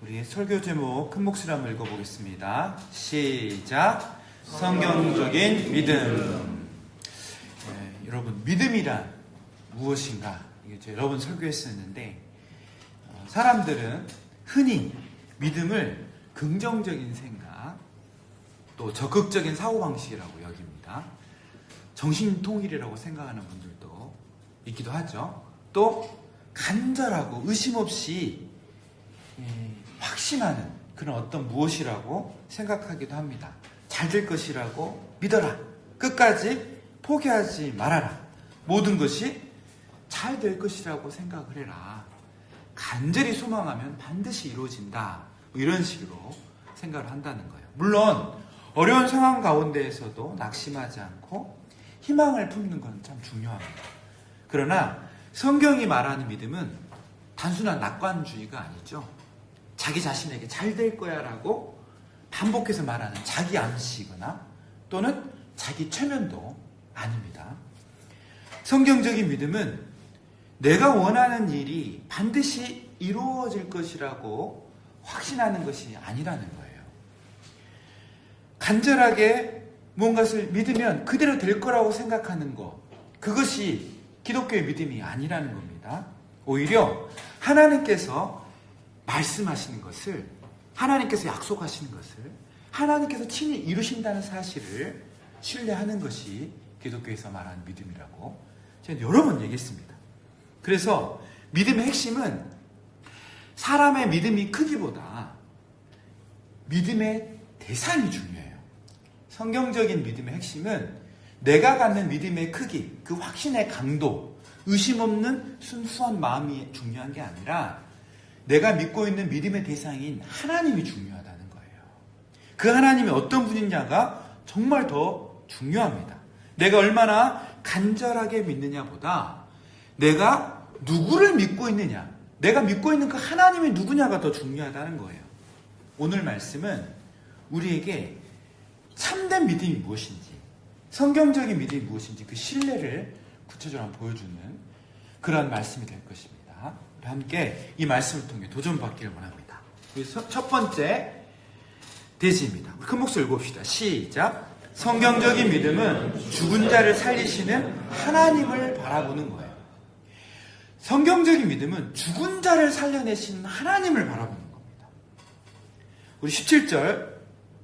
우리 설교 제목 큰 목소리로 한번 읽어보겠습니다. 시작. 성경적인 믿음. 여러분, 믿음이란 무엇인가? 이게 여러 번 설교했었는데, 사람들은 흔히 믿음을 긍정적인 생각, 또 적극적인 사고방식이라고 여깁니다. 정신통일이라고 생각하는 분들도 있기도 하죠. 또 간절하고 의심 없이 확신하는 그런 어떤 무엇이라고 생각하기도 합니다. 잘 될 것이라고 믿어라. 끝까지 포기하지 말아라. 모든 것이 잘 될 것이라고 생각을 해라. 간절히 소망하면 반드시 이루어진다. 이런 식으로 생각을 한다는 거예요. 물론 어려운 상황 가운데에서도 낙심하지 않고 희망을 품는 건 참 중요합니다. 그러나 성경이 말하는 믿음은 단순한 낙관주의가 아니죠. 자기 자신에게 잘 될 거야 라고 반복해서 말하는 자기 암시거나 또는 자기 최면도 아닙니다. 성경적인 믿음은 내가 원하는 일이 반드시 이루어질 것이라고 확신하는 것이 아니라는 거예요. 간절하게 무언가를 믿으면 그대로 될 거라고 생각하는 것, 그것이 기독교의 믿음이 아니라는 겁니다. 오히려 하나님께서 말씀하시는 것을, 하나님께서 약속하시는 것을 하나님께서 친히 이루신다는 사실을 신뢰하는 것이 기독교에서 말하는 믿음이라고 제가 여러 번 얘기했습니다. 그래서 믿음의 핵심은 사람의 믿음이 크기보다 믿음의 대상이 중요해요. 성경적인 믿음의 핵심은 내가 갖는 믿음의 크기, 그 확신의 강도, 의심 없는 순수한 마음이 중요한 게 아니라 내가 믿고 있는 믿음의 대상인 하나님이 중요하다는 거예요. 그 하나님이 어떤 분이냐가 정말 더 중요합니다. 내가 얼마나 간절하게 믿느냐보다 내가 누구를 믿고 있느냐, 내가 믿고 있는 그 하나님이 누구냐가 더 중요하다는 거예요. 오늘 말씀은 우리에게 참된 믿음이 무엇인지, 성경적인 믿음이 무엇인지 그 신뢰를 구체적으로 보여주는 그런 말씀이 될 것입니다. 우리 함께 이 말씀을 통해 도전받기를 원합니다. 첫 번째 대지입니다. 우리 큰 목소리 읽어봅시다. 시작. 성경적인 믿음은 죽은 자를 살리시는 하나님을 바라보는 거예요. 성경적인 믿음은 죽은 자를 살려내시는 하나님을 바라보는 겁니다. 우리 17절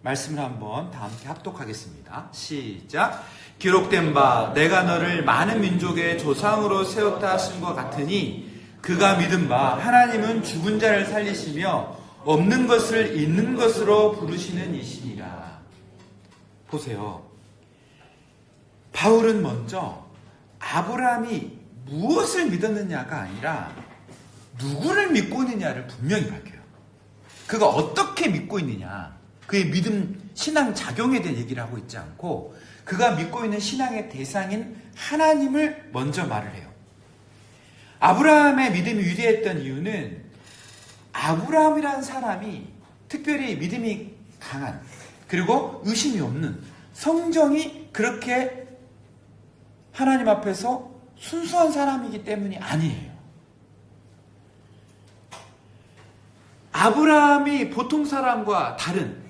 말씀을 한번 다 함께 합독하겠습니다. 시작. 기록된 바 내가 너를 많은 민족의 조상으로 세웠다 하신 것 같으니 그가 믿은 바 하나님은 죽은 자를 살리시며 없는 것을 있는 것으로 부르시는 이시니라. 보세요. 바울은 먼저 아브라함이 무엇을 믿었느냐가 아니라 누구를 믿고 있느냐를 분명히 밝혀요. 그가 어떻게 믿고 있느냐, 그의 믿음, 신앙 작용에 대한 얘기를 하고 있지 않고 그가 믿고 있는 신앙의 대상인 하나님을 먼저 말을 해요. 아브라함의 믿음이 위대했던 이유는 아브라함이라는 사람이 특별히 믿음이 강한, 그리고 의심이 없는, 성정이 그렇게 하나님 앞에서 순수한 사람이기 때문이 아니에요. 아브라함이 보통 사람과 다른,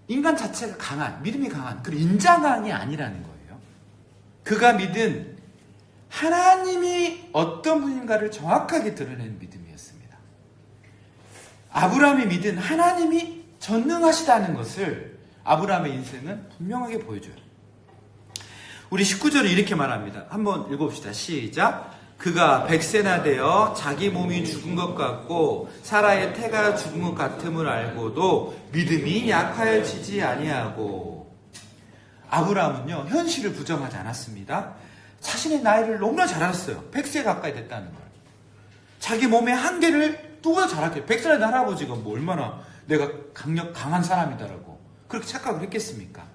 인간 자체가 강한, 믿음이 강한, 그리고 인자강이 아니라는 거예요. 그가 믿은 하나님이 어떤 분인가를 정확하게 드러내는 믿음이었습니다. 아브라함이 믿은 하나님이 전능하시다는 것을 아브라함의 인생은 분명하게 보여줘요. 우리 19절을 이렇게 말합니다. 한번 읽어봅시다. 시작. 그가 100세나 되어 자기 몸이 죽은 것 같고 사라의 태가 죽은 것 같음을 알고도 믿음이 약하여지지 아니하고. 아브라함은요, 현실을 부정하지 않았습니다. 자신의 나이를 너무나 잘 알았어요. 100세 가까이 됐다는 걸. 자기 몸의 한계를 누구나 잘 알았어요. 100살 된 할아버지가 뭐 얼마나 내가 강한 사람이다라고 그렇게 착각을 했겠습니까?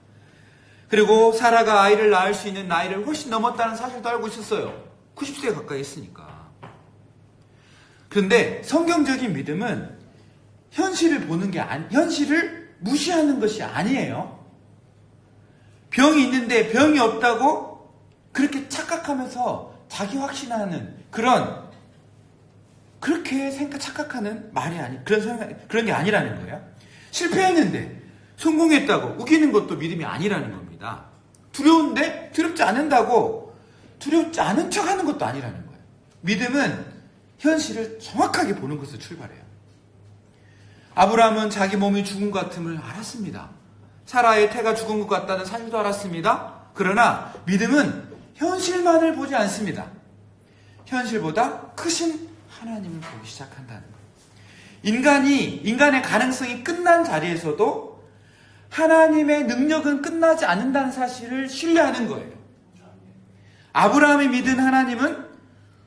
그리고 사라가 아이를 낳을 수 있는 나이를 훨씬 넘었다는 사실도 알고 있었어요. 90세 가까이 했으니까. 그런데 성경적인 믿음은 현실을 보는 게 현실을 무시하는 것이 아니에요. 병이 있는데 병이 없다고 그렇게 착각하면서 자기 확신하는 그런 그렇게 착각하는 말이 그런 게 아니라는 거예요. 실패했는데 성공했다고 우기는 것도 믿음이 아니라는 겁니다. 두려운데 두렵지 않는다고 두렵지 않은 척 하는 것도 아니라는 거예요. 믿음은 현실을 정확하게 보는 것으로 출발해요. 아브라함은 자기 몸이 죽은 것 같음을 알았습니다. 사라의 태가 죽은 것 같다는 사실도 알았습니다. 그러나 믿음은 현실만을 보지 않습니다. 현실보다 크신 하나님을 보기 시작한다는 거예요. 인간의 가능성이 끝난 자리에서도 하나님의 능력은 끝나지 않는다는 사실을 신뢰하는 거예요. 아브라함이 믿은 하나님은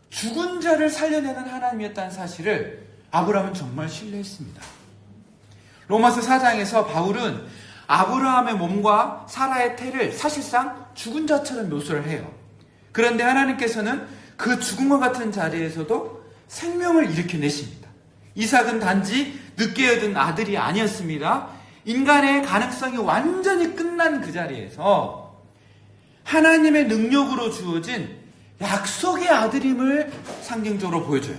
죽은 자를 살려내는 하나님이었다는 사실을 아브라함은 정말 신뢰했습니다. 로마서 4장에서 바울은 아브라함의 몸과 사라의 태를 사실상 죽은 자처럼 묘사를 해요. 그런데 하나님께서는 그 죽음과 같은 자리에서도 생명을 일으켜내십니다. 이삭은 단지 늦게 얻은 아들이 아니었습니다. 인간의 가능성이 완전히 끝난 그 자리에서 하나님의 능력으로 주어진 약속의 아들임을 상징적으로 보여줘요.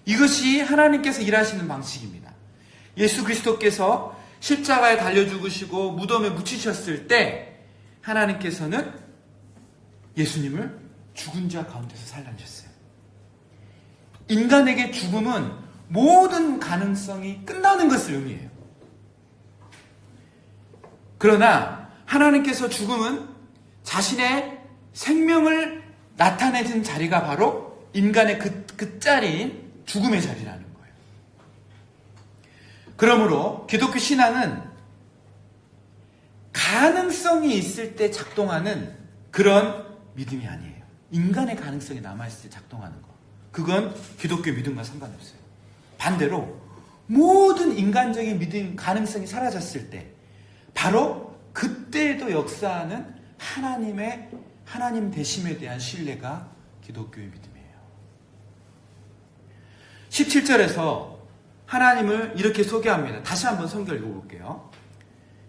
이것이 하나님께서 일하시는 방식입니다. 예수 그리스도께서 십자가에 달려 죽으시고 무덤에 묻히셨을 때 하나님께서는 예수님을 죽은 자 가운데서 살려주셨어요. 인간에게 죽음은 모든 가능성이 끝나는 것을 의미해요. 그러나 하나님께서 죽음은 자신의 생명을 나타내준 자리가 바로 인간의 그 자리인 죽음의 자리라는 거예요. 그러므로 기독교 신앙은 가능성이 있을 때 작동하는 그런 믿음이 아니에요. 인간의 가능성이 남아있을 때 작동하는 거. 그건 기독교 믿음과 상관없어요. 반대로 모든 인간적인 믿음 가능성이 사라졌을 때 바로 그때에도 역사하는 하나님 되심에 대한 신뢰가 기독교의 믿음이에요. 17절에서 하나님을 이렇게 소개합니다. 다시 한번 성경 읽어볼게요.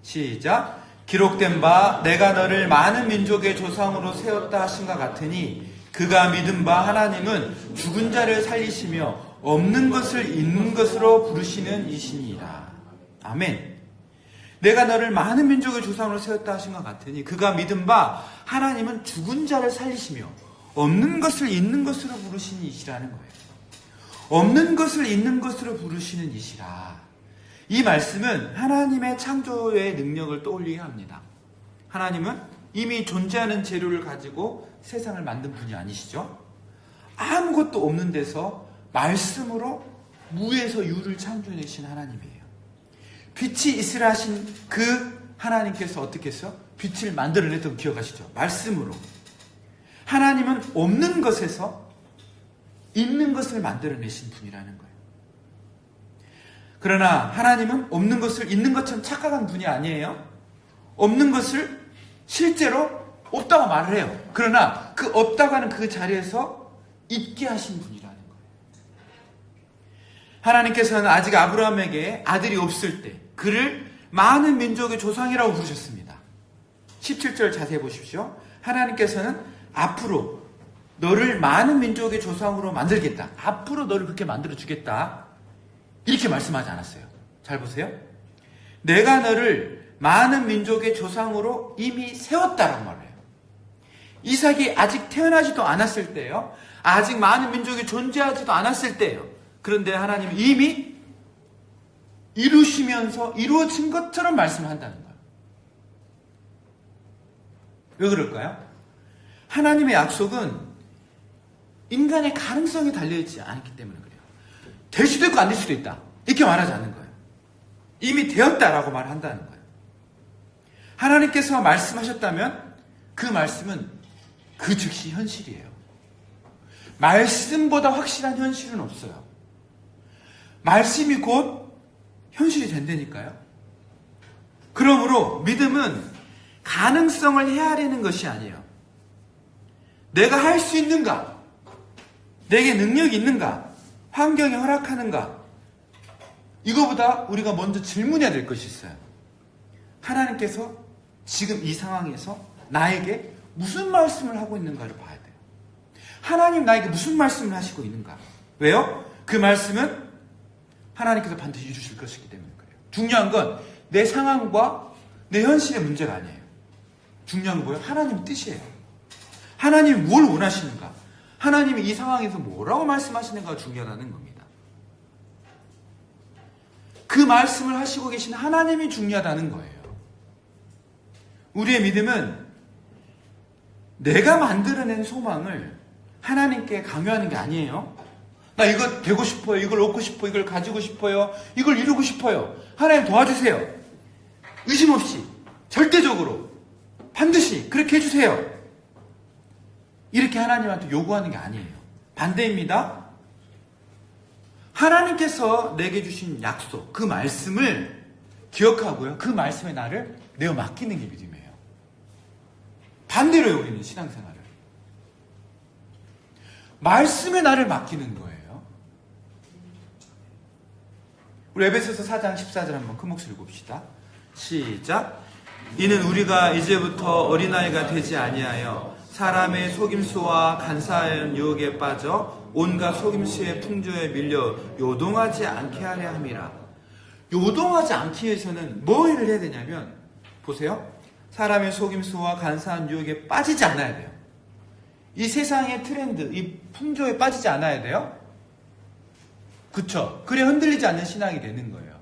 시작. 기록된 바 내가 너를 많은 민족의 조상으로 세웠다 하신과 같으니 그가 믿은 바 하나님은 죽은 자를 살리시며 없는 것을 있는 것으로 부르시는 이시니이다. 아멘. 내가 너를 많은 민족의 조상으로 세웠다 하신 것 같으니 그가 믿은 바 하나님은 죽은 자를 살리시며 없는 것을 있는 것으로 부르시는 이시라는 거예요. 없는 것을 있는 것으로 부르시는 이시라. 이 말씀은 하나님의 창조의 능력을 떠올리게 합니다. 하나님은 이미 존재하는 재료를 가지고 세상을 만든 분이 아니시죠? 아무것도 없는 데서 말씀으로 무에서 유를 창조해내신 하나님이에요. 빛이 있으라 하신 그 하나님께서 어떻게 했어요? 빛을 만들어냈던 기억하시죠? 말씀으로. 하나님은 없는 것에서 있는 것을 만들어내신 분이라는 거예요. 그러나 하나님은 없는 것을 있는 것처럼 착각한 분이 아니에요. 없는 것을 실제로 없다고 말을 해요. 그러나 그 없다고 하는 그 자리에서 있게 하신 분이라는 거예요. 하나님께서는 아직 아브라함에게 아들이 없을 때 그를 많은 민족의 조상이라고 부르셨습니다. 17절 자세히 보십시오. 하나님께서는 앞으로 너를 많은 민족의 조상으로 만들겠다. 앞으로 너를 그렇게 만들어주겠다. 이렇게 말씀하지 않았어요. 잘 보세요. 내가 너를 많은 민족의 조상으로 이미 세웠다라고 말해요. 이삭이 아직 태어나지도 않았을 때요. 아직 많은 민족이 존재하지도 않았을 때요. 그런데 하나님은 이미 이루시면서 이루어진 것처럼 말씀한다는 거예요. 왜 그럴까요? 하나님의 약속은 인간의 가능성이 달려있지 않기 때문에 그래요. 될 수도 있고 안 될 수도 있다. 이렇게 말하지 않는 거예요. 이미 되었다라고 말한다는 거예요. 하나님께서 말씀하셨다면 그 말씀은 그 즉시 현실이에요. 말씀보다 확실한 현실은 없어요. 말씀이 곧 현실이 된다니까요. 그러므로 믿음은 가능성을 헤아리는 것이 아니에요. 내가 할 수 있는가? 내게 능력이 있는가? 환경이 허락하는가? 이거보다 우리가 먼저 질문해야 될 것이 있어요. 하나님께서 지금 이 상황에서 나에게 무슨 말씀을 하고 있는가를 봐야 돼요. 하나님 나에게 무슨 말씀을 하시고 있는가? 왜요? 그 말씀은 하나님께서 반드시 이루실 것이기 때문에 그래요. 중요한 건 내 상황과 내 현실의 문제가 아니에요. 중요한 건 뭐예요? 하나님 뜻이에요. 하나님이 뭘 원하시는가? 하나님이 이 상황에서 뭐라고 말씀하시는가가 중요하다는 겁니다. 그 말씀을 하시고 계신 하나님이 중요하다는 거예요. 우리의 믿음은 내가 만들어낸 소망을 하나님께 강요하는 게 아니에요. 나 이거 되고 싶어요. 이걸 얻고 싶어요. 이걸 가지고 싶어요. 이걸 이루고 싶어요. 하나님 도와주세요. 의심 없이 절대적으로 반드시 그렇게 해주세요. 이렇게 하나님한테 요구하는 게 아니에요. 반대입니다. 하나님께서 내게 주신 약속, 그 말씀을 기억하고요. 그 말씀에 나를 내어 맡기는 게 믿음이에요. 반대로요, 우리는 신앙생활을. 말씀에 나를 맡기는 거예요. 우리 에베소서 4장 14절 한번 큰 목소리로 봅시다. 시작. 이는 우리가 이제부터 어린아이가 되지 아니하여 사람의 속임수와 간사한 유혹에 빠져 온갖 속임수의 풍조에 밀려 요동하지 않게 하려 함이라. 요동하지 않기 위해서는 뭘 해야 되냐면, 보세요. 사람의 속임수와 간사한 유혹에 빠지지 않아야 돼요. 이 세상의 트렌드, 이 풍조에 빠지지 않아야 돼요. 그쵸? 그래 흔들리지 않는 신앙이 되는 거예요.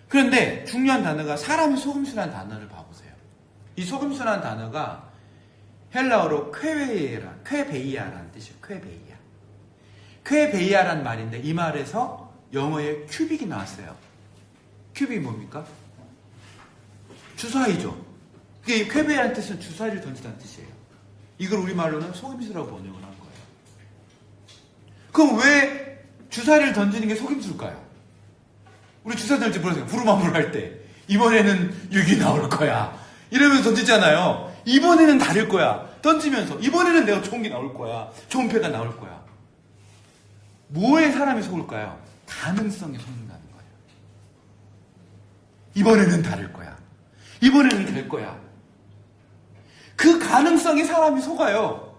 그런데 중요한 단어가 사람의 속임수라는 단어를 봐보세요. 이 속임수라는 단어가 헬라어로 쾌베이아라는 뜻이에요. 쾌베이아라는 말인데 이 말에서 영어에 큐빅이 나왔어요. 큐빅이 뭡니까? 주사위죠. 그게 쾌베이아라는 뜻은 주사위를 던지다는 뜻이에요. 이걸 우리말로는 속임수라고 번역을 한 거예요. 그럼 왜 주사위를 던지는 게 속임수일까요? 우리 주사 던질 때 모르세요. 부루마블 할 때 이번에는 6이 나올 거야 이러면서 던지잖아요. 이번에는 다를 거야 던지면서 이번에는 내가 좋은 게 나올 거야, 좋은 패가 나올 거야. 뭐에 사람이 속을까요? 가능성에 속는다는 거예요. 이번에는 다를 거야, 이번에는 될 거야. 그 가능성에 사람이 속아요.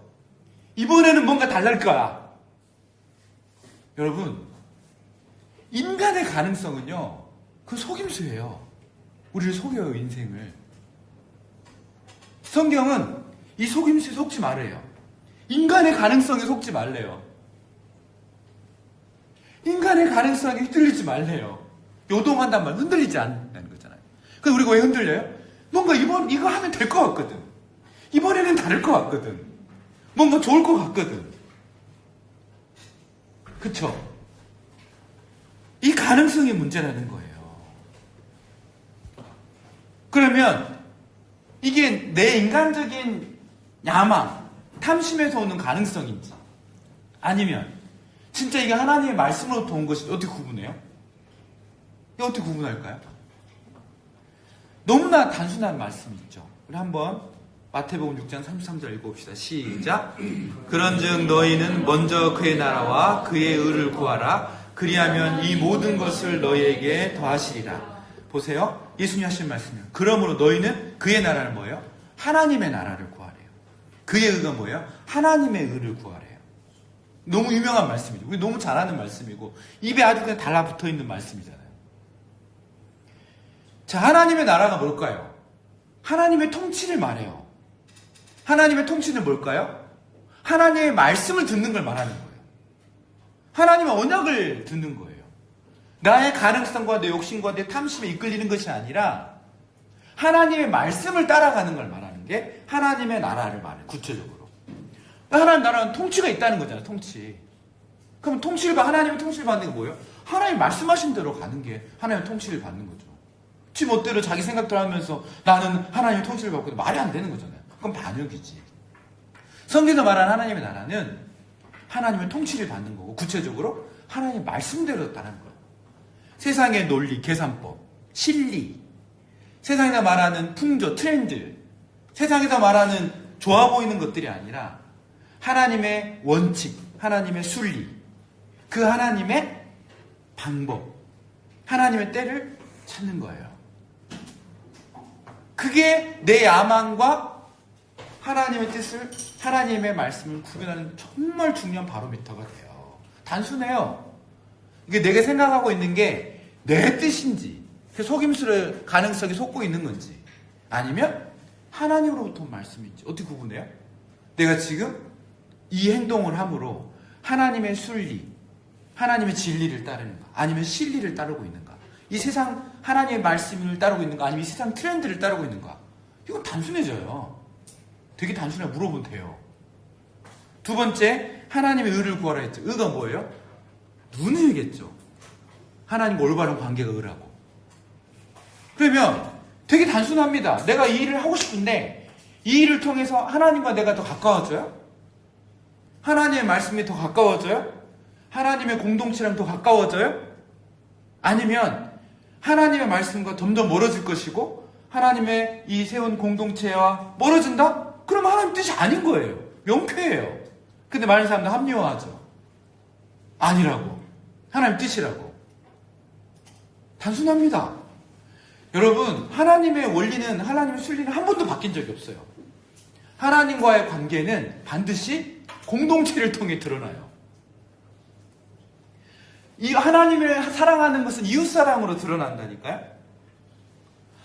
이번에는 뭔가 달랄 거야. 여러분, 인간의 가능성은요, 그 속임수예요. 우리를 속여요, 인생을. 성경은 이 속임수에 속지 말아요. 인간의 가능성에 속지 말래요. 인간의 가능성에 흔들리지 말래요. 요동한단 말, 흔들리지 않는다는 거잖아요. 그래서 우리가 왜 흔들려요? 뭔가 이거 하면 될 것 같거든. 이번에는 다를 것 같거든. 뭔가 좋을 것 같거든. 그쵸? 이 가능성이 문제라는 거예요. 그러면 이게 내 인간적인 야망, 탐심에서 오는 가능성인지, 아니면 진짜 이게 하나님의 말씀으로부터 온 것인지 어떻게 구분해요? 이거 어떻게 구분할까요? 너무나 단순한 말씀이 있죠. 우리 한번 마태복음 6장 33절 읽어봅시다. 시작. 그런즉 너희는 먼저 그의 나라와 그의 의를 구하라. 그리하면 이 모든 것을 너희에게 더하시리라. 보세요. 예수님이 하신 말씀이에요. 그러므로 너희는 그의 나라를 뭐예요? 하나님의 나라를 구하래요. 그의 의가 뭐예요? 하나님의 의를 구하래요. 너무 유명한 말씀이죠. 우리 너무 잘 아는 말씀이고 입에 아주 그냥 달라붙어 있는 말씀이잖아요. 자, 하나님의 나라가 뭘까요? 하나님의 통치를 말해요. 하나님의 통치는 뭘까요? 하나님의 말씀을 듣는 걸 말하는 거예요. 하나님의 언약을 듣는 거예요. 나의 가능성과 내 욕심과 내 탐심에 이끌리는 것이 아니라 하나님의 말씀을 따라가는 걸 말하는 게 하나님의 나라를 말해요. 구체적으로. 하나님 나라는 통치가 있다는 거잖아요. 통치. 그럼 하나님의 통치를 받는 게 뭐예요? 하나님 말씀하신 대로 가는 게 하나님의 통치를 받는 거죠. 지 멋대로 자기 생각대로 하면서 나는 하나님의 통치를 받고 말이 안 되는 거잖아요. 그건 반역이지. 성경에서 말하는 하나님의 나라는 하나님의 통치를 받는 거고 구체적으로 하나님의 말씀대로 따르는 거예요. 세상의 논리, 계산법, 실리, 세상에서 말하는 풍조, 트렌드, 세상에서 말하는 좋아 보이는 것들이 아니라 하나님의 원칙, 하나님의 순리, 그 하나님의 방법, 하나님의 때를 찾는 거예요. 그게 내 야망과 하나님의 뜻을, 하나님의 말씀을 구별하는 정말 중요한 바로미터가 돼요. 단순해요. 이게 내가 생각하고 있는 게 내 뜻인지, 그 속임수를 가능성이 솟고 있는 건지, 아니면 하나님으로부터 온 말씀인지 어떻게 구분해요? 내가 지금 이 행동을 함으로 하나님의 순리, 하나님의 진리를 따르는가, 아니면 진리를 따르고 있는가, 이 세상 하나님의 말씀을 따르고 있는가, 아니면 이 세상 트렌드를 따르고 있는가. 이건 단순해져요. 되게 단순해. 물어보면 돼요. 두 번째, 하나님의 의를 구하라 했죠. 의가 뭐예요? 눈이겠죠. 하나님과 올바른 관계가 의라고. 그러면 되게 단순합니다. 내가 이 일을 하고 싶은데 이 일을 통해서 하나님과 내가 더 가까워져요? 하나님의 말씀이 더 가까워져요? 하나님의 공동체랑 더 가까워져요? 아니면 하나님의 말씀과 점점 멀어질 것이고 하나님의 이 세운 공동체와 멀어진다? 그러면 하나님 뜻이 아닌 거예요. 명쾌해요. 근데 많은 사람들 합리화하죠. 아니라고. 하나님 뜻이라고. 단순합니다. 여러분, 하나님의 원리는, 하나님의 순리는 한 번도 바뀐 적이 없어요. 하나님과의 관계는 반드시 공동체를 통해 드러나요. 이 하나님을 사랑하는 것은 이웃사랑으로 드러난다니까요.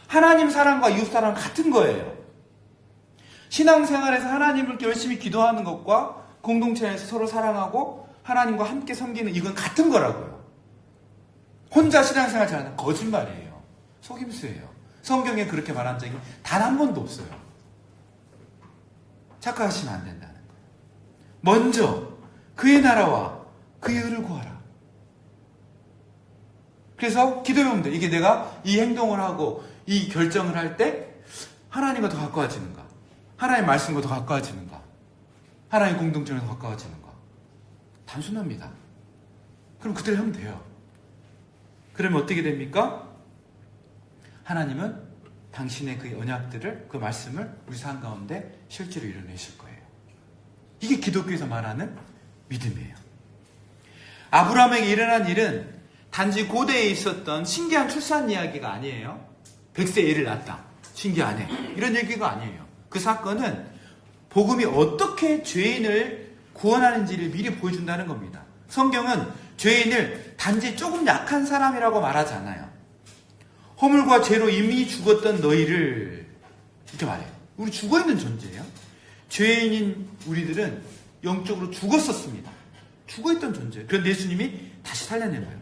하나님 사랑과 이웃사랑 같은 거예요. 신앙생활에서 하나님을 열심히 기도하는 것과 공동체에서 서로 사랑하고 하나님과 함께 섬기는 이건 같은 거라고요. 혼자 신앙생활 잘하는 거짓말이에요. 속임수예요. 성경에 그렇게 말한 적이 단 한 번도 없어요. 착각하시면 안 된다는 거예요. 먼저 그의 나라와 그의 의를 구하라. 그래서 기도해보면 돼요. 이게 내가 이 행동을 하고 이 결정을 할 때 하나님과 더 가까워지는가, 하나님의 말씀과 더 가까워지는가, 하나님의 공동체와 더 가까워지는가. 단순합니다. 그럼 그대로 하면 돼요. 그러면 어떻게 됩니까? 하나님은 당신의 그 언약들을, 그 말씀을 우리 삶 가운데 실제로 이뤄내실 거예요. 이게 기독교에서 말하는 믿음이에요. 아브라함에게 일어난 일은 단지 고대에 있었던 신기한 출산 이야기가 아니에요. 100세 애를 낳았다. 신기하네. 이런 얘기가 아니에요. 그 사건은 복음이 어떻게 죄인을 구원하는지를 미리 보여준다는 겁니다. 성경은 죄인을 단지 조금 약한 사람이라고 말하지 않아요. 허물과 죄로 이미 죽었던 너희를 이렇게 말해요. 우리 죽어있는 존재예요. 죄인인 우리들은 영적으로 죽었었습니다. 죽어있던 존재예요. 그런데 예수님이 다시 살려낸 거예요.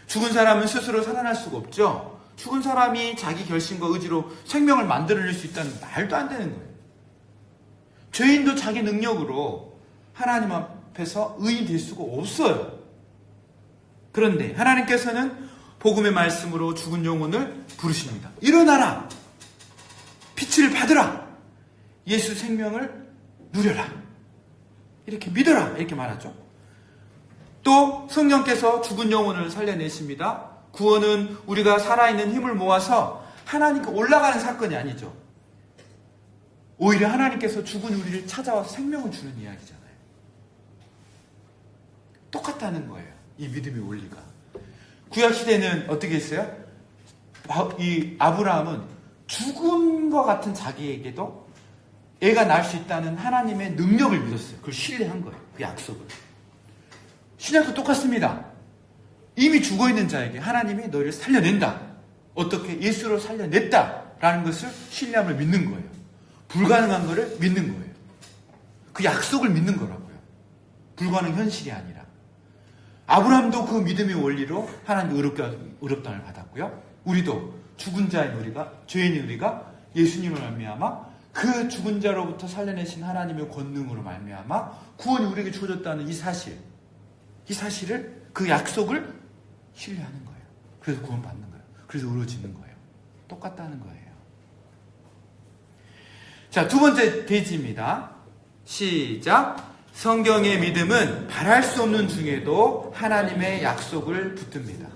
죽은 사람은 스스로 살아날 수가 없죠. 죽은 사람이 자기 결심과 의지로 생명을 만들어낼 수 있다는 말도 안 되는 거예요. 죄인도 자기 능력으로 하나님 앞에서 의인 될 수가 없어요. 그런데 하나님께서는 복음의 말씀으로 죽은 영혼을 부르십니다. 일어나라. 빛을 받으라. 예수 생명을 누려라. 이렇게 믿어라. 이렇게 말하죠. 또 성령께서 죽은 영혼을 살려내십니다. 구원은 우리가 살아있는 힘을 모아서 하나님께 올라가는 사건이 아니죠. 오히려 하나님께서 죽은 우리를 찾아와서 생명을 주는 이야기잖아요. 똑같다는 거예요. 이 믿음의 원리가. 구약시대는 어떻게 했어요? 이 아브라함은 죽음과 같은 자기에게도 애가 낳을 수 있다는 하나님의 능력을 믿었어요. 그걸 신뢰한 거예요. 그 약속을. 신약도 똑같습니다. 이미 죽어있는 자에게 하나님이 너희를 살려낸다. 어떻게? 예수로 살려냈다라는 것을 신뢰함을 믿는 거예요. 불가능한 것을 믿는 거예요. 그 약속을 믿는 거라고요. 불가능 현실이 아니라. 아브라함도 그 믿음의 원리로 하나님 의롭다함을 받았고요. 우리도 죽은 자인 우리가, 죄인인 우리가 예수님을 말미암아 그 죽은 자로부터 살려내신 하나님의 권능으로 말미암아 구원이 우리에게 주어졌다는 이 사실을, 그 약속을 신뢰하는 거예요. 그래서 구원받는 거예요. 그래서 의로워지는 거예요. 똑같다는 거예요. 자, 두 번째 페이지입니다. 시작. 성경의 믿음은 바랄 수 없는 중에도 하나님의 약속을 붙듭니다.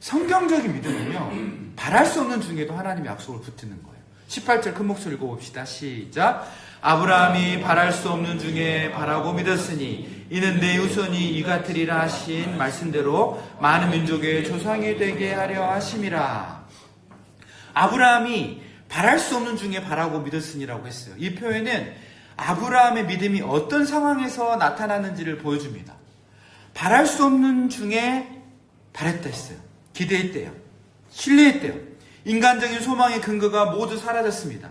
성경적인 믿음은요, 바랄 수 없는 중에도 하나님의 약속을 붙드는 거예요. 18절 큰 목소리 읽어봅시다. 시작. 아브라함이 바랄 수 없는 중에 바라고 믿었으니 이는 내 후손이 이 같으리라 하신 말씀대로 많은 민족의 조상이 되게 하려 하심이라. 아브라함이 바랄 수 없는 중에 바라고 믿었으니라고 했어요. 이 표현은 아브라함의 믿음이 어떤 상황에서 나타나는지를 보여줍니다. 바랄 수 없는 중에 바랬다 했어요. 기대했대요. 신뢰했대요. 인간적인 소망의 근거가 모두 사라졌습니다.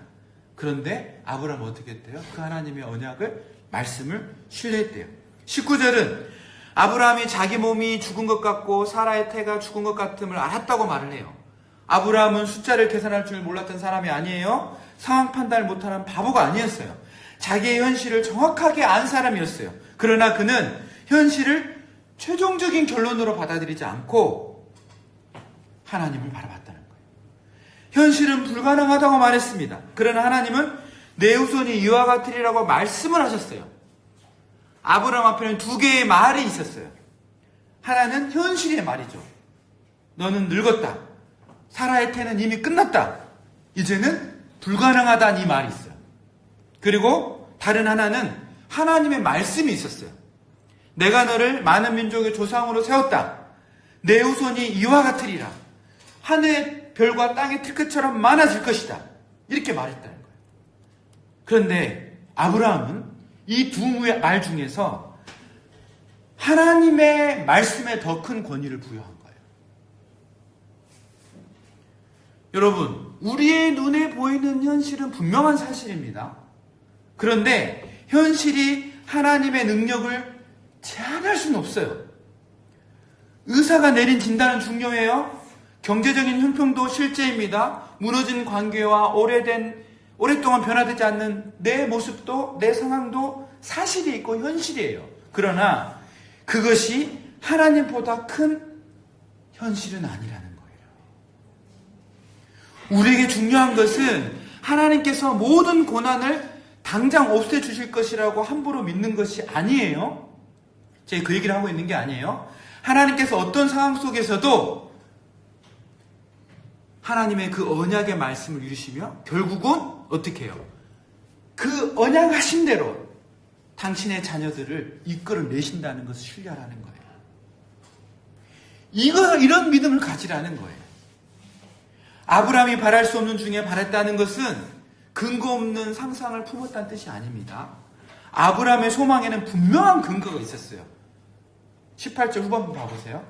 그런데 아브라함은 어떻게 했대요? 그 하나님의 언약을, 말씀을 신뢰했대요. 19절은 아브라함이 자기 몸이 죽은 것 같고 사라의 태가 죽은 것 같음을 알았다고 말을 해요. 아브라함은 숫자를 계산할 줄 몰랐던 사람이 아니에요. 상황 판단을 못하는 바보가 아니었어요. 자기의 현실을 정확하게 안 사람이었어요. 그러나 그는 현실을 최종적인 결론으로 받아들이지 않고 하나님을 바라봤다는 거예요. 현실은 불가능하다고 말했습니다. 그러나 하나님은 내 후손이 이와 같으리라고 말씀을 하셨어요. 아브라함 앞에는 두 개의 말이 있었어요. 하나는 현실의 말이죠. 너는 늙었다. 사라의 태는 이미 끝났다. 이제는 불가능하다는 이 말이 있어요. 그리고 다른 하나는 하나님의 말씀이 있었어요. 내가 너를 많은 민족의 조상으로 세웠다. 내 후손이 이와 같으리라. 하늘의 별과 땅의 틀끝처럼 많아질 것이다. 이렇게 말했다는 거예요. 그런데 아브라함은 이 두 말 중에서 하나님의 말씀에 더 큰 권위를 부여한 거예요. 여러분, 우리의 눈에 보이는 현실은 분명한 사실입니다. 그런데 현실이 하나님의 능력을 제한할 수는 없어요. 의사가 내린 진단은 중요해요. 경제적인 형편도 실제입니다. 무너진 관계와 오랫동안 변화되지 않는 내 모습도, 내 상황도 사실이 있고 현실이에요. 그러나 그것이 하나님보다 큰 현실은 아니라는 거예요. 우리에게 중요한 것은 하나님께서 모든 고난을 당장 없애주실 것이라고 함부로 믿는 것이 아니에요. 제가 그 얘기를 하고 있는 게 아니에요. 하나님께서 어떤 상황 속에서도 하나님의 그 언약의 말씀을 이루시며 결국은 어떻게 해요? 그 언약하신 대로 당신의 자녀들을 이끌어내신다는 것을 신뢰하라는 거예요. 이런 믿음을 가지라는 거예요. 아브라함이 바랄 수 없는 중에 바랬다는 것은 근거 없는 상상을 품었다는 뜻이 아닙니다. 아브라함의 소망에는 분명한 근거가 있었어요. 18절 후반부 봐보세요.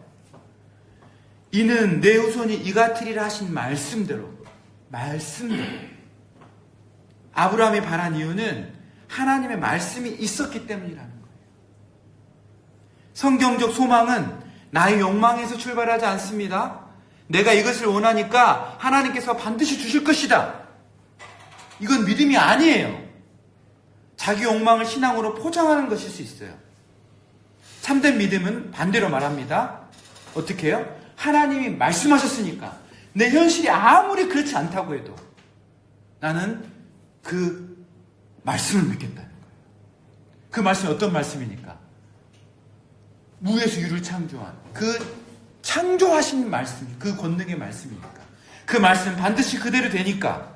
이는 내 후손이 이 같으리라 하신 말씀대로 아브라함이 바란 이유는 하나님의 말씀이 있었기 때문이라는 거예요. 성경적 소망은 나의 욕망에서 출발하지 않습니다. 내가 이것을 원하니까 하나님께서 반드시 주실 것이다. 이건 믿음이 아니에요. 자기 욕망을 신앙으로 포장하는 것일 수 있어요. 참된 믿음은 반대로 말합니다. 어떻게 해요? 하나님이 말씀하셨으니까 내 현실이 아무리 그렇지 않다고 해도 나는 그 말씀을 믿겠다는 거예요. 그 말씀이 어떤 말씀입니까? 무에서 유를 창조한 그 창조하신 말씀, 그 권능의 말씀이니까 그 말씀 반드시 그대로 되니까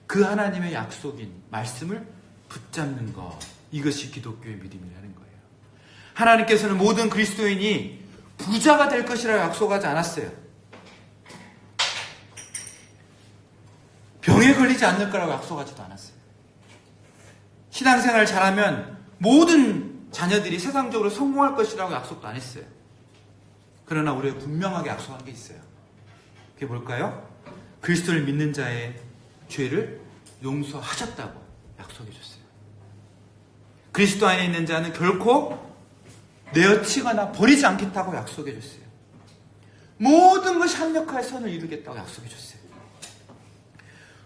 그 하나님의 약속인 말씀을 붙잡는 것, 이것이 기독교의 믿음이라는 거예요. 하나님께서는 모든 그리스도인이 부자가 될 것이라고 약속하지 않았어요. 병에 걸리지 않을 거라고 약속하지도 않았어요. 신앙생활을 잘하면 모든 자녀들이 세상적으로 성공할 것이라고 약속도 안 했어요. 그러나 우리가 분명하게 약속한 게 있어요. 그게 뭘까요? 그리스도를 믿는 자의 죄를 용서하셨다고 약속해 줬어요. 그리스도 안에 있는 자는 결코 내어치거나 버리지 않겠다고 약속해 줬어요. 모든 것이 합력하여 선을 이루겠다고 약속해 줬어요.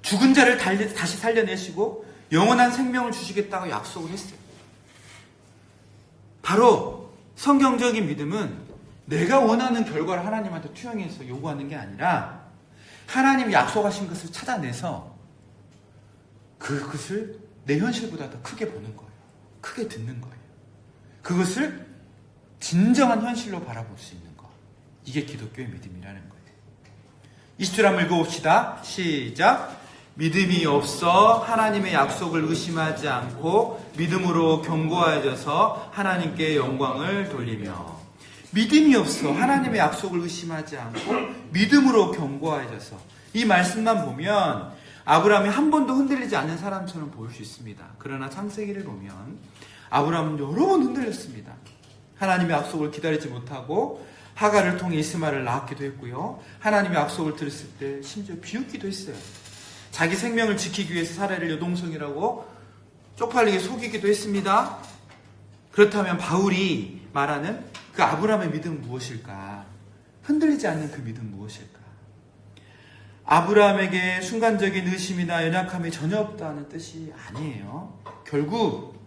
죽은 자를 다시 살려내시고 영원한 생명을 주시겠다고 약속을 했어요. 바로 성경적인 믿음은 내가 원하는 결과를 하나님한테 투영해서 요구하는 게 아니라 하나님이 약속하신 것을 찾아내서 그것을 내 현실보다 더 크게 보는 거예요. 크게 듣는 거예요. 그것을 진정한 현실로 바라볼 수 있는 것. 이게 기독교의 믿음이라는 거예요. 20절 한번 읽어봅시다. 시작. 믿음이 없어 하나님의 약속을 의심하지 않고 믿음으로 견고해져서 하나님께 영광을 돌리며. 믿음이 없어 하나님의 약속을 의심하지 않고 믿음으로 견고해져서. 이 말씀만 보면 아브라함이 한 번도 흔들리지 않는 사람처럼 보일 수 있습니다. 그러나 창세기를 보면 아브라함은 여러 번 흔들렸습니다. 하나님의 약속을 기다리지 못하고 하갈을 통해 이스마엘을 낳았기도 했고요. 하나님의 약속을 들었을 때 심지어 비웃기도 했어요. 자기 생명을 지키기 위해서 사라를 여동생이라고 쪽팔리게 속이기도 했습니다. 그렇다면 바울이 말하는 그 아브라함의 믿음은 무엇일까? 흔들리지 않는 그 믿음은 무엇일까? 아브라함에게 순간적인 의심이나 연약함이 전혀 없다는 뜻이 아니에요. 결국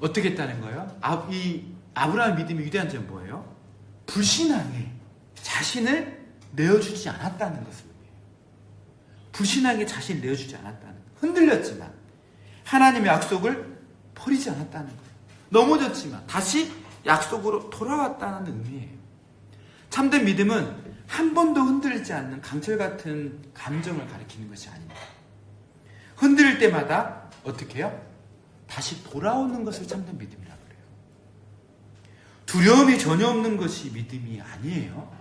어떻게 했다는 거예요? 이 아브라함의 믿음이 위대한 점은 뭐예요? 불신앙에 자신을 내어주지 않았다는 것을 의미해요. 불신앙에 자신을 내어주지 않았다는 것. 흔들렸지만 하나님의 약속을 버리지 않았다는 거예요. 넘어졌지만 다시 약속으로 돌아왔다는 의미예요. 참된 믿음은 한 번도 흔들리지 않는 강철 같은 감정을 가리키는 것이 아닙니다. 흔들릴 때마다 어떻게 해요? 다시 돌아오는 것을 참된 믿음이라고 그래요. 두려움이 전혀 없는 것이 믿음이 아니에요.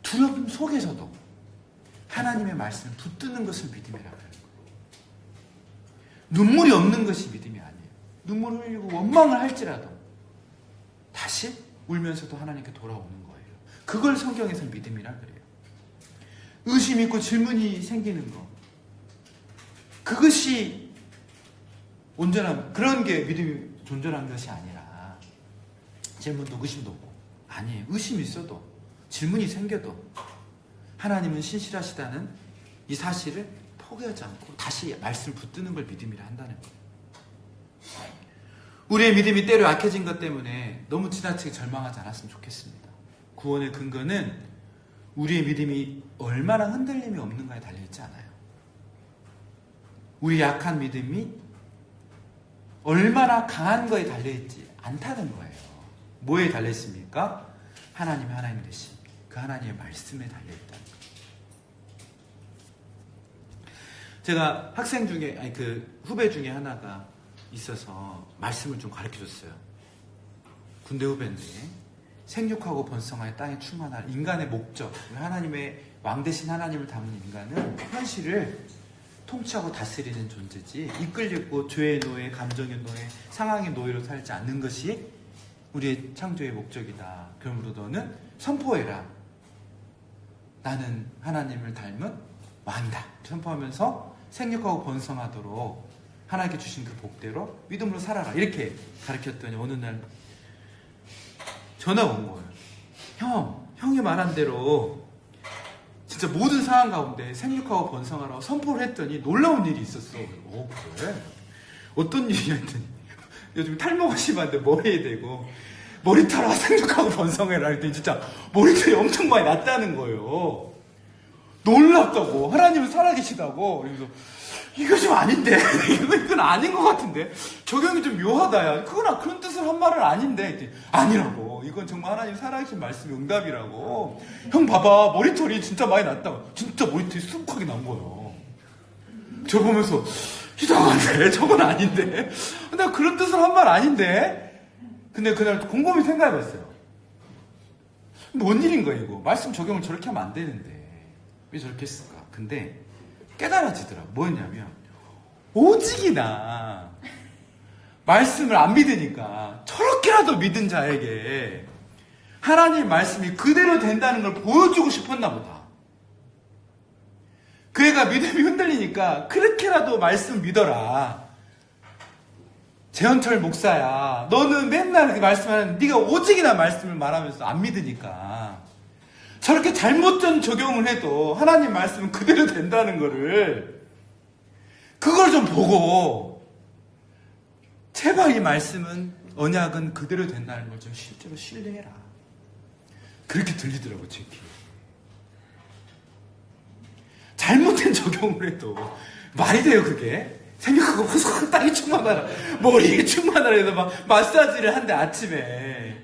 두려움 속에서도 하나님의 말씀을 붙드는 것을 믿음이라고 해요. 눈물이 없는 것이 믿음이 아니에요. 눈물을 흘리고 원망을 할지라도 다시 울면서도 하나님께 돌아오는 거예요. 그걸 성경에서 믿음이라 그래요. 의심 있고 질문이 생기는 거. 그것이 온전한, 그런 게 믿음이 존재한 것이 아니라 질문도 의심도 없고. 아니에요. 의심이 있어도 질문이 생겨도 하나님은 신실하시다는 이 사실을 포기하지 않고 다시 말씀을 붙드는 걸 믿음이라 한다는 거예요. 우리의 믿음이 때로 약해진 것 때문에 너무 지나치게 절망하지 않았으면 좋겠습니다. 구원의 근거는 우리의 믿음이 얼마나 흔들림이 없는가에 달려있지 않아요. 우리 약한 믿음이 얼마나 강한 거에 달려있지 않다는 거예요. 뭐에 달려있습니까? 하나님이 하나님 되심, 그 하나님의 말씀에 달려있다는 거예요. 제가 학생 중에, 그 후배 중에 하나가 있어서 말씀을 좀 가르쳐줬어요. 군대 후배인데 생육하고 번성하여 땅에 충만할 인간의 목적, 하나님의 왕 대신 하나님을 담는 인간은 현실을 통치하고 다스리는 존재지 이끌리고 죄의 노예, 감정의 노예, 상황의 노예로 살지 않는 것이 우리의 창조의 목적이다. 그러므로 너는 선포해라. 나는 하나님을 닮은 왕이다. 선포하면서 생육하고 번성하도록 하나님께 주신 그 복대로 믿음으로 살아라. 이렇게 가르쳤더니 어느 날 전화가 온 거예요. 형이 말한 대로 진짜 모든 상황 가운데 생육하고 번성하라고 선포를 했더니 놀라운 일이 있었어. 그래? 어떤 일이야 했더니 요즘 탈모가 심한데 뭐 해야 되고 머리털아 생육하고 번성해라 했더니 진짜 머리털이 엄청 많이 났다는 거예요. 놀랍다고. 하나님은 살아계시다고. 그래서 이거 좀 아닌데 이건 아닌 것 같은데 적용이 좀 묘하다. 야 그건 그런 뜻을 한 말은 아닌데 아니라고. 이건 정말 하나님 살아계신 말씀의 응답이라고. 형 봐봐 머리털이 진짜 많이 났다고. 진짜 머리털이 쑥하게 난 거예요. 저 보면서 이상한데 저건 아닌데 내가 그런 뜻을 한 말 아닌데. 근데 그날 곰곰이 생각해봤어요. 뭔 일인 거야 이거. 말씀 적용을 저렇게 하면 안 되는데 왜 저렇게 했을까. 근데 깨달아지더라고. 뭐였냐면 오직이나 말씀을 안 믿으니까 저렇게라도 믿은 자에게 하나님 말씀이 그대로 된다는 걸 보여주고 싶었나 보다. 그 애가 믿음이 흔들리니까 그렇게라도 말씀 믿어라. 재현철 목사야, 너는 맨날 그 말씀하는 네가 오직이나 말씀을 말하면서 안 믿으니까 저렇게 잘못된 적용을 해도 하나님 말씀은 그대로 된다는 거를 그걸 좀 보고 제발 이 말씀은 언약은 그대로 된다는 걸 좀 실제로 신뢰해라. 그렇게 들리더라고 제 귀에. 잘못된 적용을 해도 말이 돼요 그게? 생각하고 후석 땅이 충만하라, 머리에 충만하라 해서 막 마사지를 한대 아침에.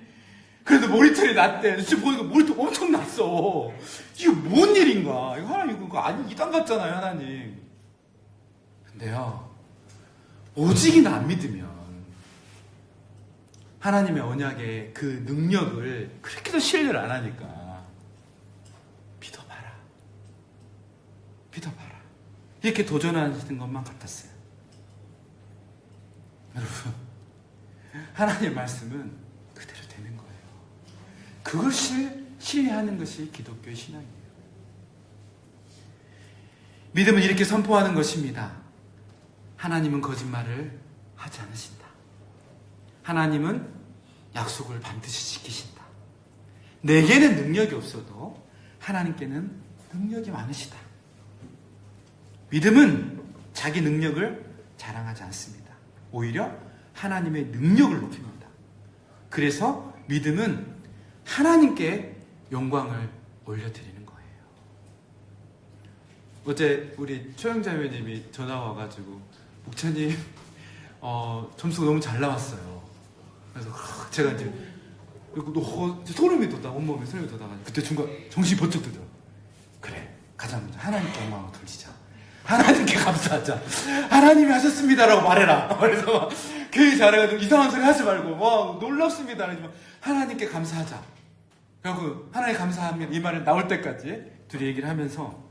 그래도 머리털이 났대. 지금 보니까 머리털 엄청 났어. 이게 뭔 일인가? 이거 하나님 이거 아니 이단 같잖아요 하나님. 근데요 오직이나 안 믿으면 하나님의 언약의 그 능력을 그렇게도 신뢰를 안 하니까 믿어봐라. 믿어봐라. 이렇게 도전하시는 것만 같았어요. 여러분 하나님의 말씀은 그대로 되는 거예요. 그것을 신뢰하는 것이 기독교의 신앙이에요. 믿음은 이렇게 선포하는 것입니다. 하나님은 거짓말을 하지 않으신다. 하나님은 약속을 반드시 지키신다. 내게는 능력이 없어도 하나님께는 능력이 많으시다. 믿음은 자기 능력을 자랑하지 않습니다. 오히려 하나님의 능력을 높입니다. 그래서 믿음은 하나님께 영광을 올려드리는 거예요. 어제 우리 초영자 회원님이 전화 와가지고 목사님 점수가 너무 잘 나왔어요. 그래서 제가 이제 소름이 돋다, 온몸에 소름이 돋아가지고 그때 중간 정신이 번쩍 들더라고요. 그래, 가자 먼저 하나님께 영광을 돌리자. 하나님께 감사하자. 하나님이 하셨습니다라고 말해라. 그래서 막 교회 잘해가지고 이상한 소리 하지 말고 놀랍습니다. 하나님께 감사하자. 그리고 하나님 감사합니다. 이 말이 나올 때까지 둘이 얘기를 하면서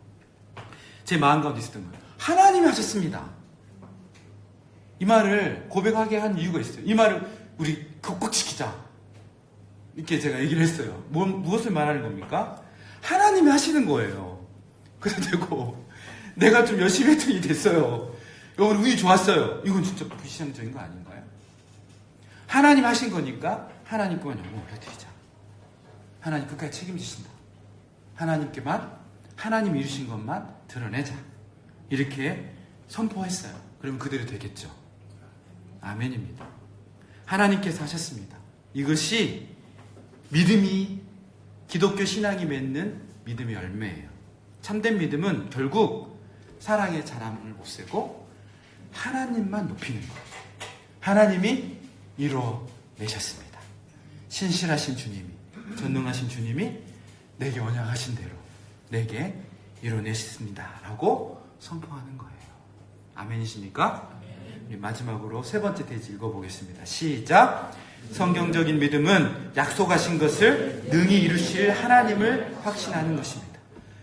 제 마음 가운데 있었던 거예요. 하나님이 하셨습니다. 이 말을 고백하게 한 이유가 있어요. 이 말을 우리 꼭 지키자. 이렇게 제가 얘기를 했어요. 무엇을 말하는 겁니까? 하나님이 하시는 거예요. 그래서 되고 내가 좀 열심히 했더니 됐어요. 오늘 운이 좋았어요. 이건 진짜 불신앙적인 거 아닌가요? 하나님 하신 거니까 하나님께만 영광 올려드리자. 하나님 끝까지 책임지신다. 하나님께만, 하나님 이루신 것만 드러내자. 이렇게 선포했어요. 그러면 그대로 되겠죠. 아멘입니다. 하나님께서 하셨습니다. 이것이 믿음이, 기독교 신앙이 맺는 믿음의 열매예요. 참된 믿음은 결국 사랑의 자랑을 못 세고 하나님만 높이는 거예요. 하나님이 이뤄내셨습니다. 신실하신 주님이, 전능하신 주님이 내게 언약하신 대로 내게 이뤄내셨습니다 라고 선포하는 거예요. 아멘이십니까? 우리 마지막으로 세 번째 대지 읽어보겠습니다. 시작! 성경적인 믿음은 약속하신 것을 능히 이루실 하나님을 확신하는 것입니다.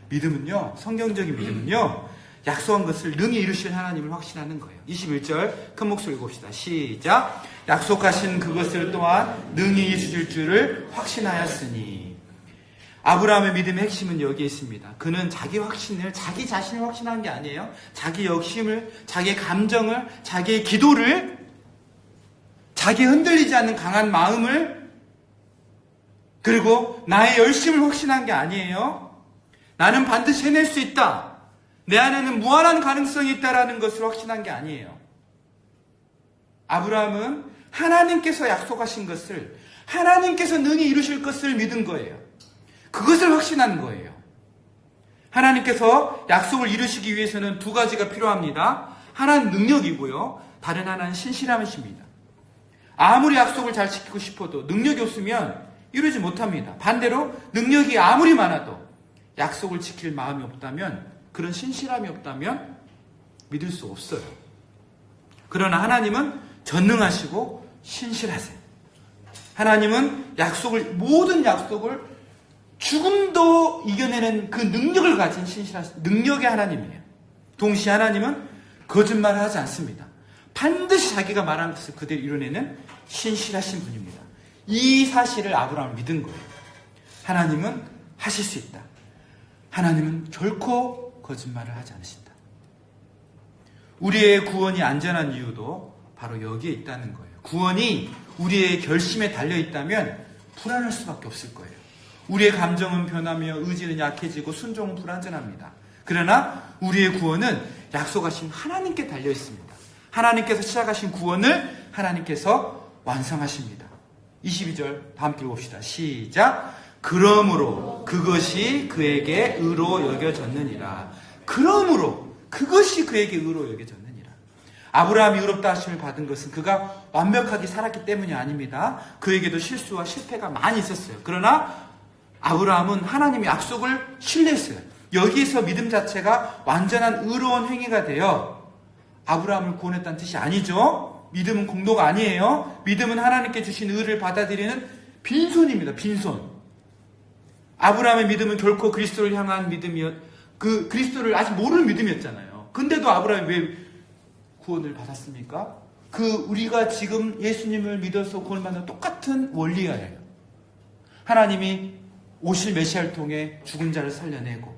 믿음은요, 성경적인 믿음은요, 약속한 것을 능히 이루실 하나님을 확신하는 거예요. 21절 큰 목소리 읽읍시다. 시작! 약속하신 그것을 또한 능히 이루실 줄을 확신하였으니. 아브라함의 믿음의 핵심은 여기에 있습니다. 그는 자기 확신을, 자기 자신을 확신한 게 아니에요. 자기 욕심을, 자기의 감정을, 자기의 기도를, 자기의 흔들리지 않는 강한 마음을, 그리고 나의 열심을 확신한 게 아니에요. 나는 반드시 해낼 수 있다. 내 안에는 무한한 가능성이 있다라는 것을 확신한 게 아니에요. 아브라함은 하나님께서 약속하신 것을, 하나님께서 능히 이루실 것을 믿은 거예요. 그것을 확신하는 거예요. 하나님께서 약속을 이루시기 위해서는 두 가지가 필요합니다. 하나는 능력이고요. 다른 하나는 신실함이십니다. 아무리 약속을 잘 지키고 싶어도 능력이 없으면 이루지 못합니다. 반대로 능력이 아무리 많아도 약속을 지킬 마음이 없다면, 그런 신실함이 없다면 믿을 수 없어요. 그러나 하나님은 전능하시고 신실하세요. 하나님은 모든 약속을 죽음도 이겨내는 그 능력을 가진 신실하신 능력의 하나님이에요. 동시에 하나님은 거짓말을 하지 않습니다. 반드시 자기가 말한 것을 그대로 이뤄내는 신실하신 분입니다. 이 사실을 아브라함은 믿은 거예요. 하나님은 하실 수 있다. 하나님은 결코 거짓말을 하지 않으신다. 우리의 구원이 안전한 이유도 바로 여기에 있다는 거예요. 구원이 우리의 결심에 달려있다면 불안할 수밖에 없을 거예요. 우리의 감정은 변하며 의지는 약해지고 순종은 불완전합니다. 그러나 우리의 구원은 약속하신 하나님께 달려있습니다. 하나님께서 시작하신 구원을 하나님께서 완성하십니다. 22절 다 함께 읽읍시다. 시작! 그러므로 그것이 그에게 의로 여겨졌느니라. 그러므로 그것이 그에게 의로 여겨졌느니라. 아브라함이 의롭다 하심을 받은 것은 그가 완벽하게 살았기 때문이 아닙니다. 그에게도 실수와 실패가 많이 있었어요. 그러나 아브라함은 하나님의 약속을 신뢰했어요. 여기에서 믿음 자체가 완전한 의로운 행위가 되어 아브라함을 구원했다는 뜻이 아니죠. 믿음은 공로가 아니에요. 믿음은 하나님께 주신 의를 받아들이는 빈손입니다. 빈손. 아브라함의 믿음은 결코 그리스도를 향한 그리스도를 아직 모르는 믿음이었잖아요. 근데도 아브라함이 왜 구원을 받았습니까? 우리가 지금 예수님을 믿어서 구원을 받는 똑같은 원리예요. 하나님이 오실 메시아를 통해 죽은 자를 살려내고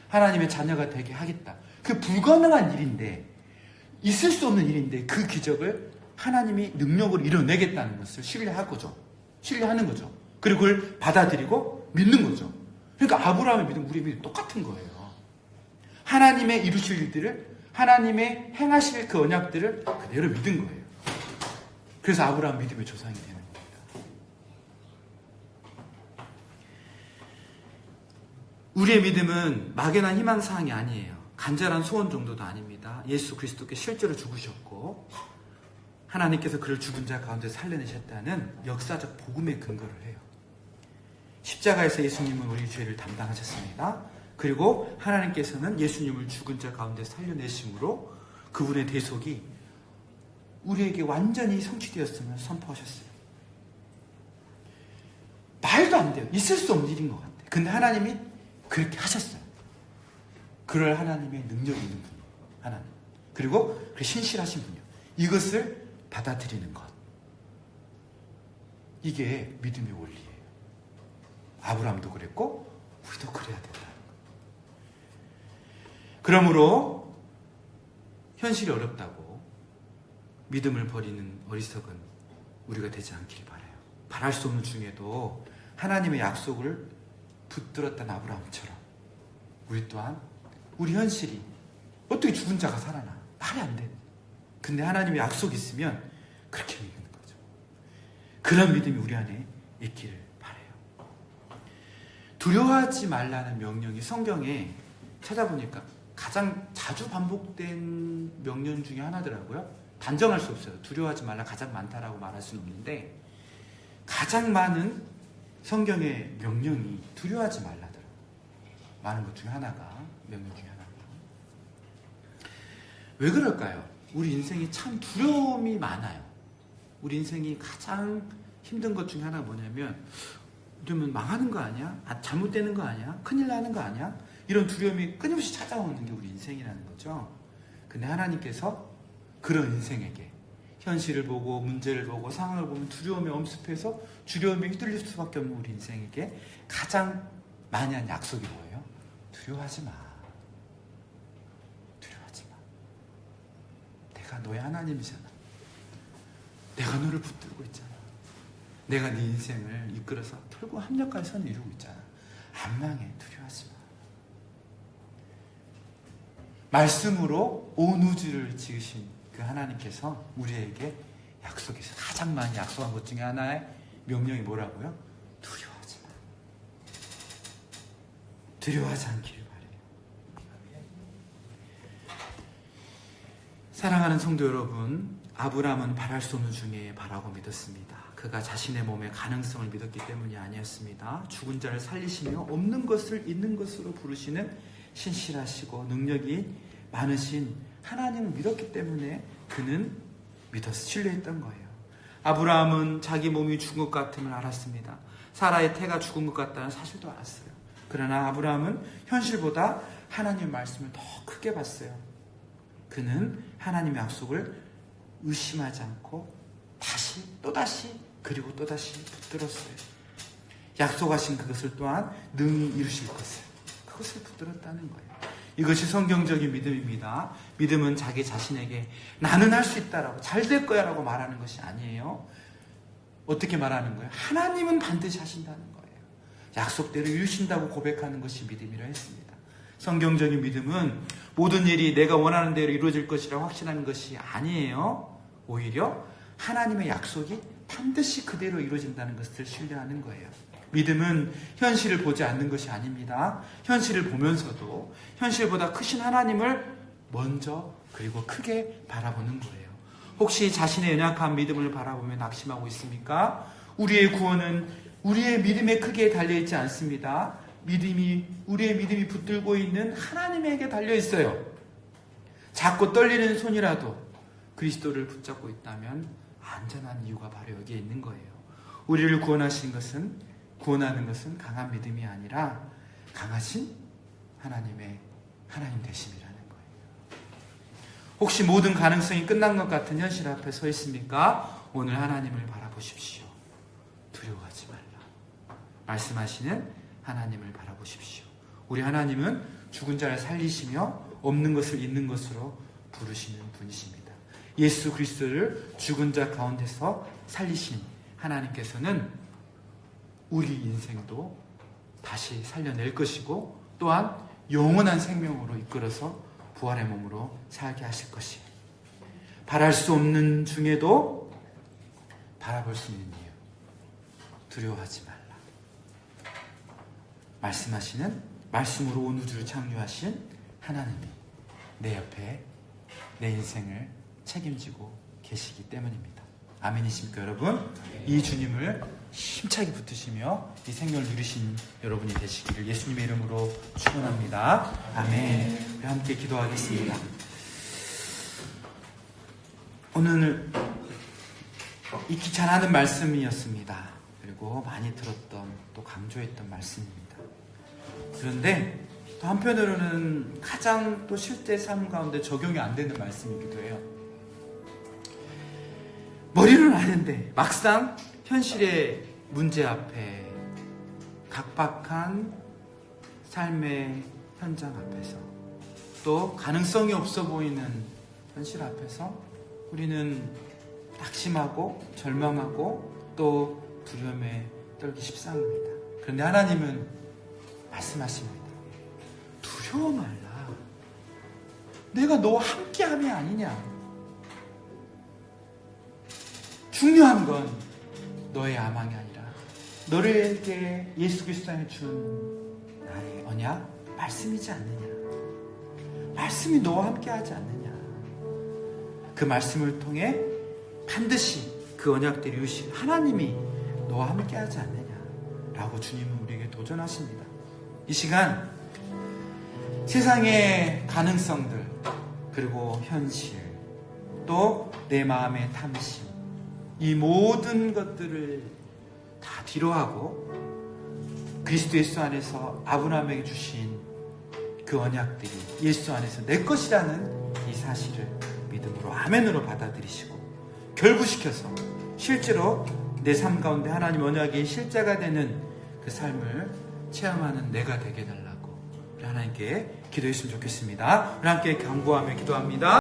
하나님의 자녀가 되게 하겠다. 그 불가능한 일인데, 있을 수 없는 일인데 그 기적을 하나님이 능력으로 이뤄내겠다는 것을 신뢰하는 거죠. 그리고 그걸 받아들이고 믿는 거죠. 그러니까 아브라함의 믿음, 우리의 믿음 똑같은 거예요. 하나님의 이루실 일들을, 하나님의 행하실 그 언약들을 그대로 믿은 거예요. 그래서 아브라함 믿음의 조상이 되는 겁니다. 우리의 믿음은 막연한 희망사항이 아니에요. 간절한 소원 정도도 아닙니다. 예수 그리스도께 실제로 죽으셨고 하나님께서 그를 죽은 자 가운데 살려내셨다는 역사적 복음의 근거를 해요. 십자가에서 예수님은 우리 죄를 담당하셨습니다. 그리고 하나님께서는 예수님을 죽은 자 가운데 살려내심으로 그분의 대속이 우리에게 완전히 성취되었음을 선포하셨어요. 말도 안 돼요. 있을 수 없는 일인 것 같아요. 근데 하나님이 그렇게 하셨어요. 그럴 하나님의 능력이 있는 분이에요. 하나님. 그리고 그 신실하신 분이에요. 이것을 받아들이는 것. 이게 믿음의 원리예요. 아브라함도 그랬고 우리도 그래야 된다는 거예요. 그러므로 현실이 어렵다고 믿음을 버리는 어리석은 우리가 되지 않기를 바라요. 바랄 수 없는 중에도 하나님의 약속을 붙들었던 아브라함처럼 우리 또한 우리 현실이 어떻게 죽은 자가 살아나? 말이 안 돼. 근데 하나님의 약속이 있으면 그렇게 믿는 거죠. 그런 믿음이 우리 안에 있기를 바라요. 두려워하지 말라는 명령이 성경에 찾아보니까 가장 자주 반복된 명령 중에 하나더라고요. 단정할 수 없어요. 두려워하지 말라 가장 많다라고 말할 수는 없는데 가장 많은 성경의 명령이 두려워하지 말라더라고요. 많은 것 중에 하나가, 명령 중에 하나가. 왜 그럴까요? 우리 인생이 참 두려움이 많아요. 우리 인생이 가장 힘든 것 중에 하나가 뭐냐면 이러면 망하는 거 아니야? 잘못되는 거 아니야? 큰일 나는 거 아니야? 이런 두려움이 끊임없이 찾아오는 게 우리 인생이라는 거죠. 근데 하나님께서 그런 인생에게 현실을 보고 문제를 보고 상황을 보면 두려움에 엄습해서 두려움에 휘둘릴 수밖에 없는 우리 인생에게 가장 많이 한 약속이 뭐예요? 두려워하지 마. 두려워하지 마. 내가 너의 하나님이잖아. 내가 너를 붙들고 있잖아. 내가 네 인생을 이끌어서 결국 합력할 선을 이루고 있잖아. 안 망해. 두려워하지 마. 말씀으로 온 우주를 지으신 그 하나님께서 우리에게 약속해서 가장 많이 약속한 것 중에 하나의 명령이 뭐라고요? 두려워하지 마. 두려워하지 않기를 바라요. 사랑하는 성도 여러분, 아브라함은 바랄 수 없는 중에 바라고 믿었습니다. 그가 자신의 몸의 가능성을 믿었기 때문이 아니었습니다. 죽은 자를 살리시며 없는 것을 있는 것으로 부르시는 신실하시고 능력이 많으신 하나님을 믿었기 때문에 그는 믿어서 신뢰했던 거예요. 아브라함은 자기 몸이 죽은 것 같음을 알았습니다. 사라의 태가 죽은 것 같다는 사실도 알았어요. 그러나 아브라함은 현실보다 하나님의 말씀을 더 크게 봤어요. 그는 하나님의 약속을 의심하지 않고 다시 또다시 그리고 또다시 붙들었어요. 약속하신 그것을 또한 능히 이루실 그것을 붙들었다는 거예요. 이것이 성경적인 믿음입니다. 믿음은 자기 자신에게 나는 할 수 있다라고 잘 될 거야 라고 말하는 것이 아니에요. 어떻게 말하는 거예요? 하나님은 반드시 하신다는 거예요. 약속대로 이루신다고 고백하는 것이 믿음이라 했습니다. 성경적인 믿음은 모든 일이 내가 원하는 대로 이루어질 것이라 확신하는 것이 아니에요. 오히려 하나님의 약속이 반드시 그대로 이루어진다는 것을 신뢰하는 거예요. 믿음은 현실을 보지 않는 것이 아닙니다. 현실을 보면서도 현실보다 크신 하나님을 먼저 그리고 크게 바라보는 거예요. 혹시 자신의 연약한 믿음을 바라보며 낙심하고 있습니까? 우리의 구원은 우리의 믿음의 크기에 달려있지 않습니다. 우리의 믿음이 붙들고 있는 하나님에게 달려있어요. 작고 떨리는 손이라도 그리스도를 붙잡고 있다면 안전한 이유가 바로 여기에 있는 거예요. 우리를 구원하는 것은 강한 믿음이 아니라 강하신 하나님 되심이라는 거예요. 혹시 모든 가능성이 끝난 것 같은 현실 앞에 서 있습니까? 오늘 하나님을 바라보십시오. 두려워하지 말라. 말씀하시는 하나님을 바라보십시오. 우리 하나님은 죽은 자를 살리시며 없는 것을 있는 것으로 부르시는 분이십니다. 예수 그리스도를 죽은 자 가운데서 살리신 하나님께서는 우리 인생도 다시 살려낼 것이고 또한 영원한 생명으로 이끌어서 부활의 몸으로 살게 하실 것이에요. 바랄 수 없는 중에도 바라볼 수 있는 이유. 두려워하지 말라. 말씀하시는, 말씀으로 온 우주를 창조하신 하나님이 내 옆에 내 인생을 책임지고 계시기 때문입니다. 아멘이십니까 여러분? 이 주님을 힘차게 붙드시며 이 생명을 누리신 여러분이 되시기를 예수님의 이름으로 축원합니다. 아멘. 우리 함께 기도하겠습니다. 오늘 익히 잘 아는 말씀이었습니다. 그리고 많이 들었던 또 강조했던 말씀입니다. 그런데 또 한편으로는 가장 또 실제 삶 가운데 적용이 안 되는 말씀이기도 해요. 머리로는 아는데 막상 현실의 문제 앞에 각박한 삶의 현장 앞에서 또 가능성이 없어 보이는 현실 앞에서 우리는 낙심하고 절망하고 또 두려움에 떨기 십상입니다. 그런데 하나님은 말씀하십니다. 두려워 말라. 내가 너와 함께함이 아니냐. 중요한 건 너의 야망이 아니라 너에게 예수 그리스도에 준 나의 언약 말씀이지 않느냐. 말씀이 너와 함께하지 않느냐. 그 말씀을 통해 반드시 그 언약들이 이루실 하나님이 너와 함께하지 않느냐라고 주님은 우리에게 도전하십니다. 이 시간 세상의 가능성들 그리고 현실 또 내 마음의 탐심 이 모든 것들을 다 뒤로하고 그리스도 예수 안에서 아브라함에게 주신 그 언약들이 예수 안에서 내 것이라는 이 사실을 믿음으로 아멘으로 받아들이시고 결부시켜서 실제로 내 삶 가운데 하나님 언약의 실제가 되는 그 삶을 체험하는 내가 되게 해달라고 우리 하나님께 기도했으면 좋겠습니다. 우리 함께 간구하며 기도합니다.